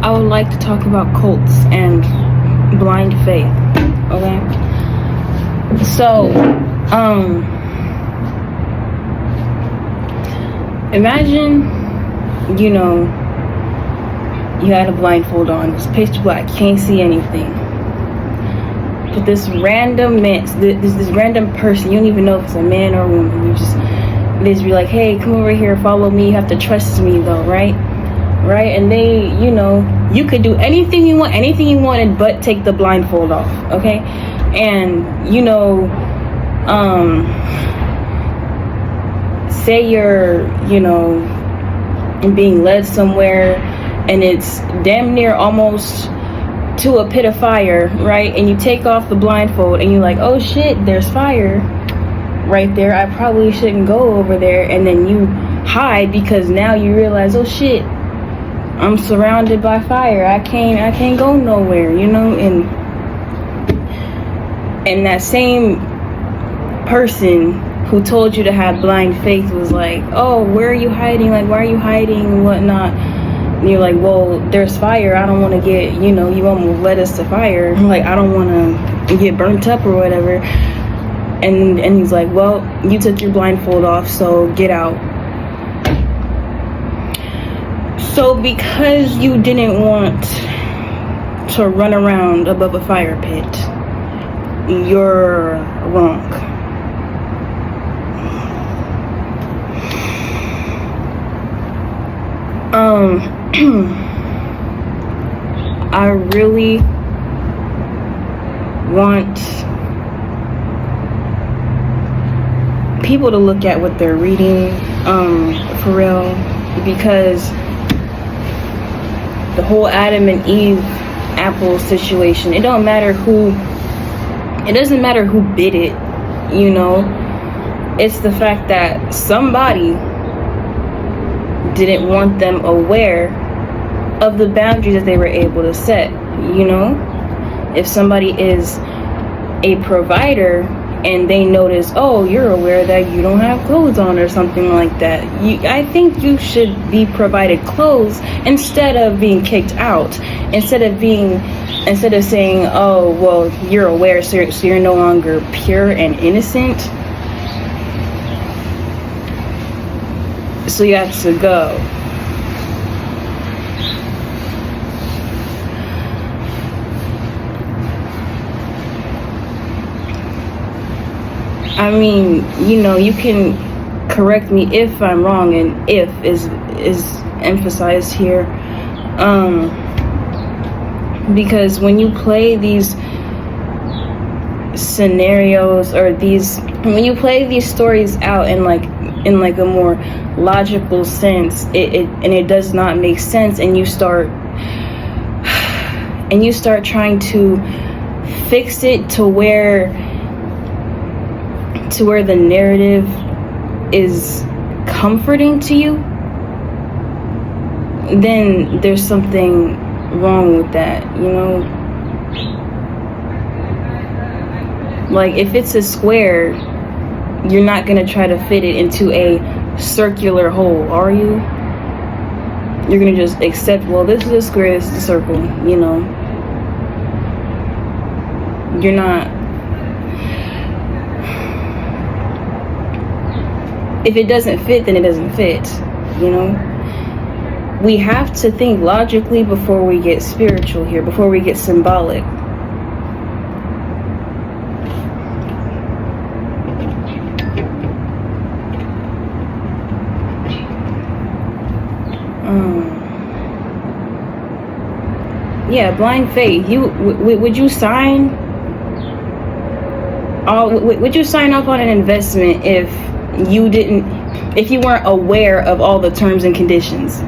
I would like to talk about cults and blind faith. Okay. So, imagine, you know, you had a blindfold on, it's pitch black, can't see anything. But this random man, this random person, you don't even know if it's a man or a woman, they just be like, hey, come over here, follow me, you have to trust me though, right? And they, you know, you could do anything you wanted but take the blindfold off, okay? And, you know, say you're, you know, being led somewhere and it's damn near almost to a pit of fire, right? And you take off the blindfold and you're like, oh shit, there's fire right there, I probably shouldn't go over there. And then you hide because now you realize, oh shit, I'm surrounded by fire, I can't go nowhere, you know? And that same person who told you to have blind faith was like, oh, where are you hiding? Like, why are you hiding and whatnot? And you're like, well, there's fire, I don't want to get, you know, you almost led us to fire, like, I don't want to get burnt up or whatever. And he's like, well, you took your blindfold off, so get out. So because you didn't want to run around above a fire pit, you're wrong. I really want people to look at what they're reading, for real, because the whole Adam and Eve apple situation, it doesn't matter who bid it, you know. It's the fact that somebody didn't want them aware of the boundaries that they were able to set, you know. If somebody is a provider and they notice, oh, you're aware that you don't have clothes on or something like that, I think you should be provided clothes instead of being kicked out, instead of saying, oh, well, you're aware, so you're no longer pure and innocent, so you have to go. I mean, you know, you can correct me if I'm wrong, and if is emphasized here, because when you play these scenarios or when you play these stories out in like a more logical sense, it does not make sense, and you start trying to fix it to where the narrative is comforting to you, then there's something wrong with that, you know. Like, if it's a square, you're not gonna try to fit it into a circular hole, are you? You're gonna just accept, well, this is a square, this is a circle, you know. You're not. If it doesn't fit, then it doesn't fit, you know. We have to think logically before we get spiritual here, before we get symbolic. Yeah, blind faith. Would you sign off on an investment if you weren't aware of all the terms and conditions?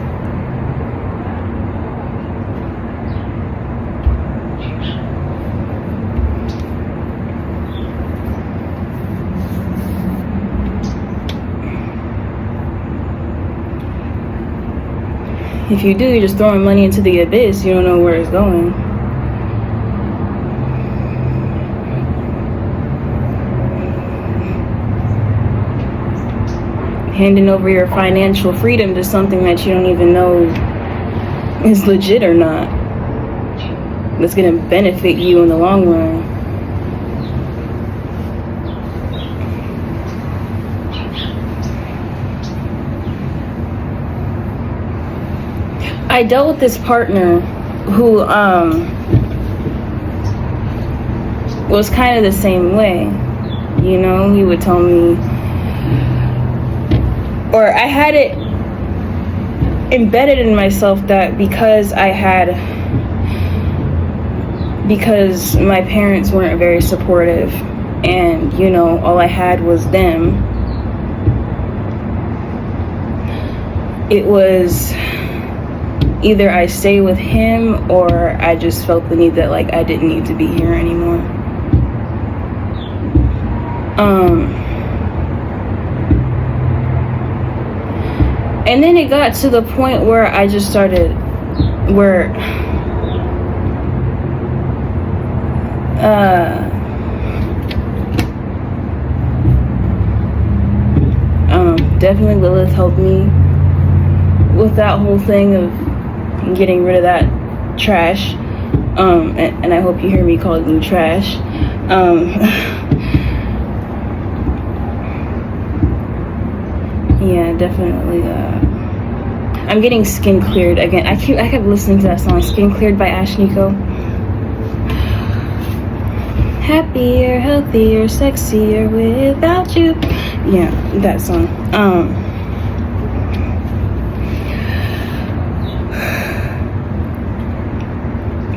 If you do, you're just throwing money into the abyss. You don't know where it's going. Handing over your financial freedom to something that you don't even know is legit or not, that's going to benefit you in the long run. I dealt with this partner who was kind of the same way. You know, he would tell me, or I had it embedded in myself that because my parents weren't very supportive, and, you know, all I had was them, it was either I stay with him or I just felt the need that, like, I didn't need to be here anymore. And then it got to the point where I just started, definitely Lilith helped me with that whole thing of getting rid of that trash. And I hope you hear me calling you trash. Yeah, definitely. I'm getting skin cleared again. I kept listening to that song, Skin Cleared by Ashniko. Happier, healthier, sexier without you. Yeah, that song.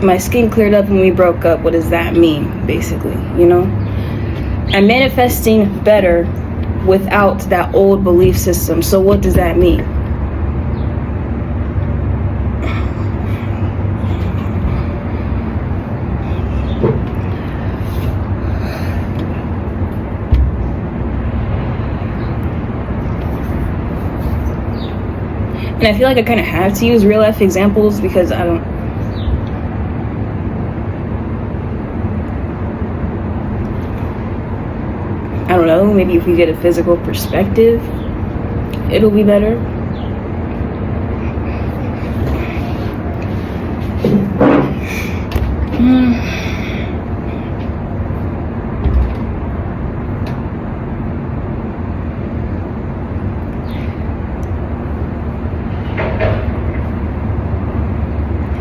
My skin cleared up when we broke up. What does that mean, basically? You know, I'm manifesting better without that old belief system. So what does that mean? And I feel like I kind of have to use real life examples because I don't know, maybe if we get a physical perspective, it'll be better.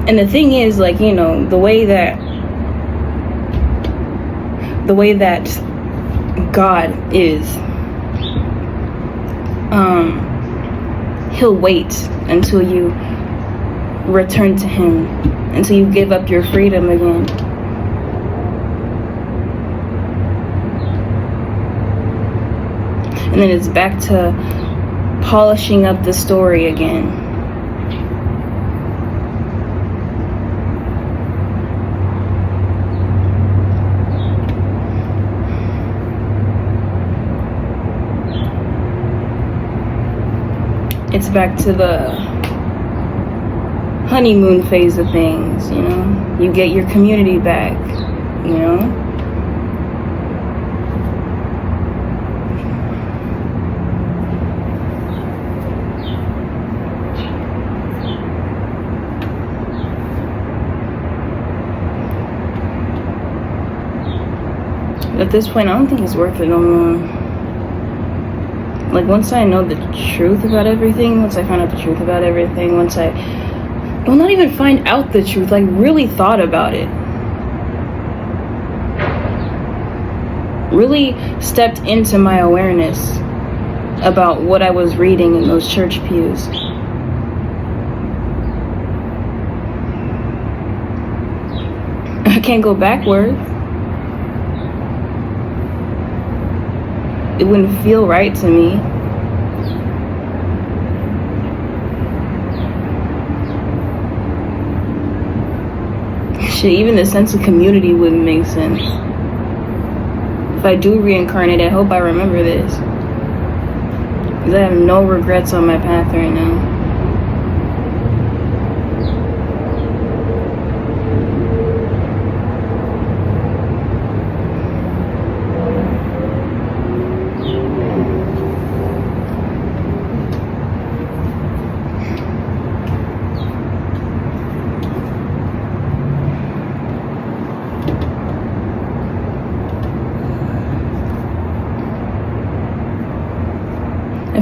And the thing is, like, you know, the way that God is, he'll wait until you return to him, until you give up your freedom again. And then it's back to polishing up the story again. It's back to the honeymoon phase of things, you know? You get your community back, you know? At this point, I don't think it's worth it no more. Like, once I know the truth about everything, once I find out the truth about everything, once I, well, not even find out the truth, like, really thought about it. Really stepped into my awareness about what I was reading in those church pews. I can't go backward. It wouldn't feel right to me. Shit, even the sense of community wouldn't make sense. If I do reincarnate, I hope I remember this, because I have no regrets on my path right now.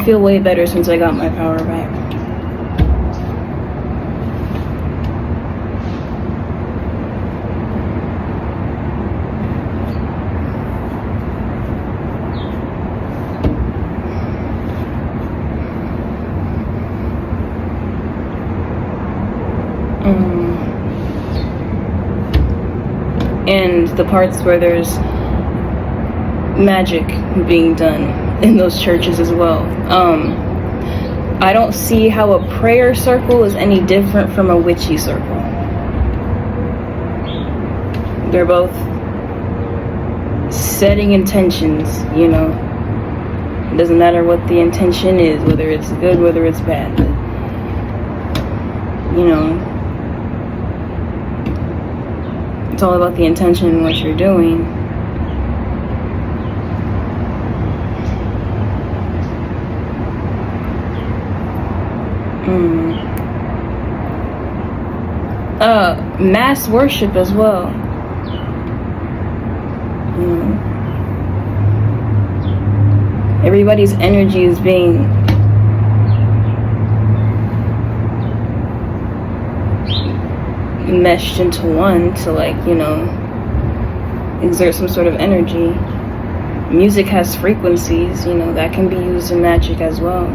feel way better since I got my power back. And the parts where there's magic being done in those churches as well. I don't see how a prayer circle is any different from a witchy circle. They're both setting intentions, you know. It doesn't matter what the intention is, whether it's good, whether it's bad. But, you know, it's all about the intention and what you're doing. Mass worship as well. Everybody's energy is being meshed into one to, like, you know, exert some sort of energy. Music has frequencies, you know, that can be used in magic as well.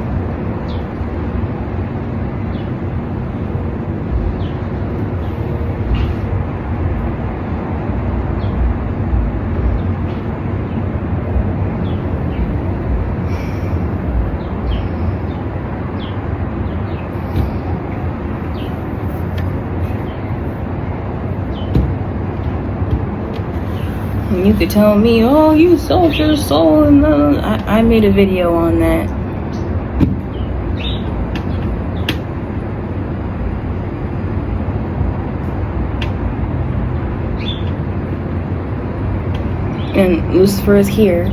You could tell me, oh, you sold your soul, and I made a video on that. And Lucifer is here,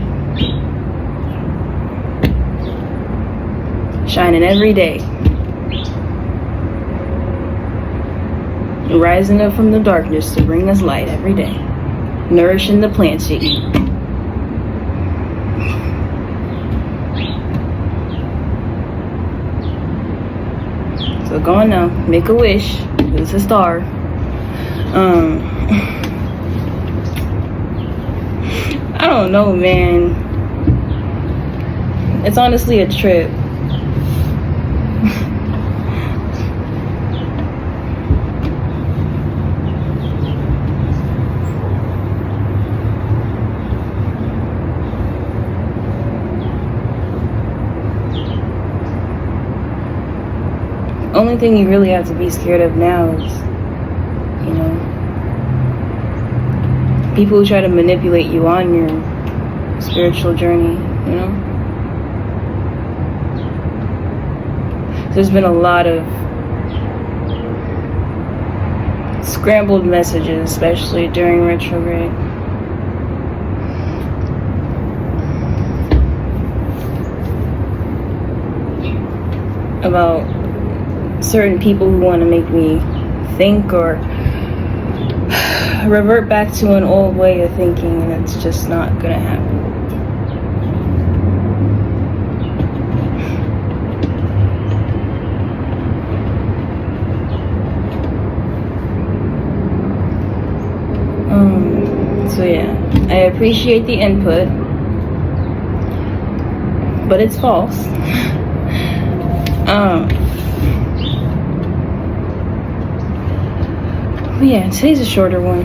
shining every day, rising up from the darkness to bring us light every day. Nourishing the plants you eat. So go on now, make a wish. It's a star. I don't know, man. It's honestly a trip. Only thing you really have to be scared of now is, you know, people who try to manipulate you on your spiritual journey, you know. There's been a lot of scrambled messages, especially during retrograde. About certain people who want to make me think or revert back to an old way of thinking, and it's just not gonna happen. So yeah, I appreciate the input, but it's false. But yeah, today's a shorter one.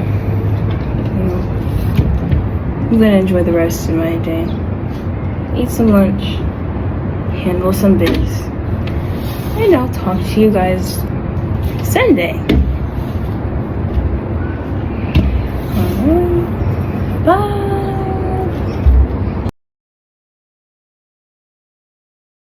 I'm gonna enjoy the rest of my day. Eat some lunch, handle some biz, and I'll talk to you guys Sunday. Bye.